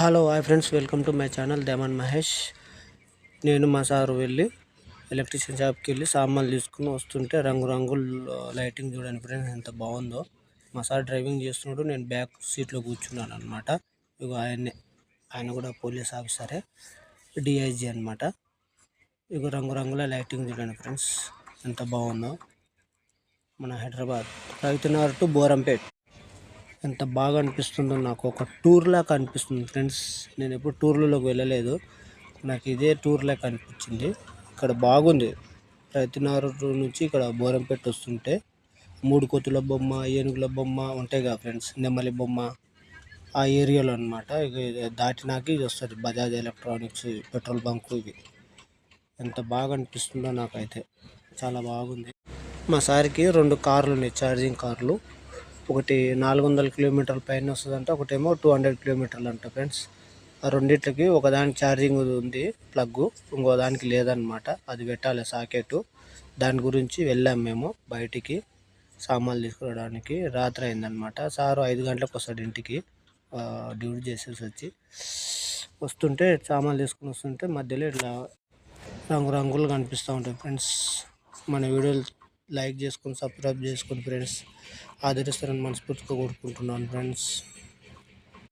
Hello hi friends, welcome to my channel దేమన్ మహేష్. నేను మా సారు వెళ్ళి ఎలక్ట్రీషియన్ షాప్కి వెళ్ళి సామాన్లు తీసుకుని వస్తుంటే రంగురంగుల లైటింగ్ చూడండి ఫ్రెండ్స్, ఎంత బాగుందో. మా సార్ డ్రైవింగ్ చేస్తున్నాడు, నేను బ్యాక్ సీట్లో కూర్చున్నాను అనమాట. ఇక ఆయన కూడా పోలీస్ ఆఫీసరే, డిఐజీ అనమాట. ఇక రంగురంగుల లైటింగ్ చూడండి ఫ్రెండ్స్, ఎంత బాగుందో. మన హైదరాబాద్ రైతునగర్ టు బోరంపేట్ ఎంత బాగా అనిపిస్తుందో, నాకు ఒక టూర్ లాగా అనిపిస్తుంది ఫ్రెండ్స్. నేను ఎప్పుడు టూర్లలోకి వెళ్ళలేదు, నాకు ఇదే టూర్ లాగా అనిపించింది. ఇక్కడ బాగుంది. రైతునగర్ నుంచి ఇక్కడ బోరంపేట వస్తుంటే 3 కోతుల బొమ్మ, ఏనుగుల బొమ్మ ఉంటాయి కదా ఫ్రెండ్స్, నెమలి బొమ్మ, ఆ ఏరియాలో అనమాట. ఇక దాటినాక ఇది వస్తుంది బజాజ్ ఎలక్ట్రానిక్స్ పెట్రోల్ బంక్. ఇది ఎంత బాగా అనిపిస్తుందో నాకైతే, చాలా బాగుంది. మా సార్కి 2 కార్లు ఉన్నాయి, ఛార్జింగ్ కార్లు. ఒకటి 400 కిలోమీటర్ల పైన వస్తుందంట, ఒకటేమో 200 కిలోమీటర్లు అంట ఫ్రెండ్స్. ఆ రెండిట్లకి ఒకదానికి ఛార్జింగ్ ఉంది ప్లగ్, ఇంకో దానికి లేదనమాట. అది పెట్టాలి సాకెట్. దాని గురించి వెళ్ళాం మేము బయటికి సామాన్లు తీసుకురావడానికి. రాత్రి అయిందనమాట. సారు 5 గంటలకు వస్తాడు ఇంటికి, డ్యూటీ చేసేసి వస్తుంటే సామాన్లు తీసుకుని వస్తుంటే మధ్యలో ఇట్లా రంగురంగులు కనిపిస్తూ ఉంటాయి ఫ్రెండ్స్. మన వీడియోలు లైక్ చేసుకొని సబ్స్క్రైబ్ చేసుకొని ఫ్రెండ్స్ ఆదరిస్తారని మనస్ఫూర్తిగా కోరుకుంటున్నాను ఫ్రెండ్స్.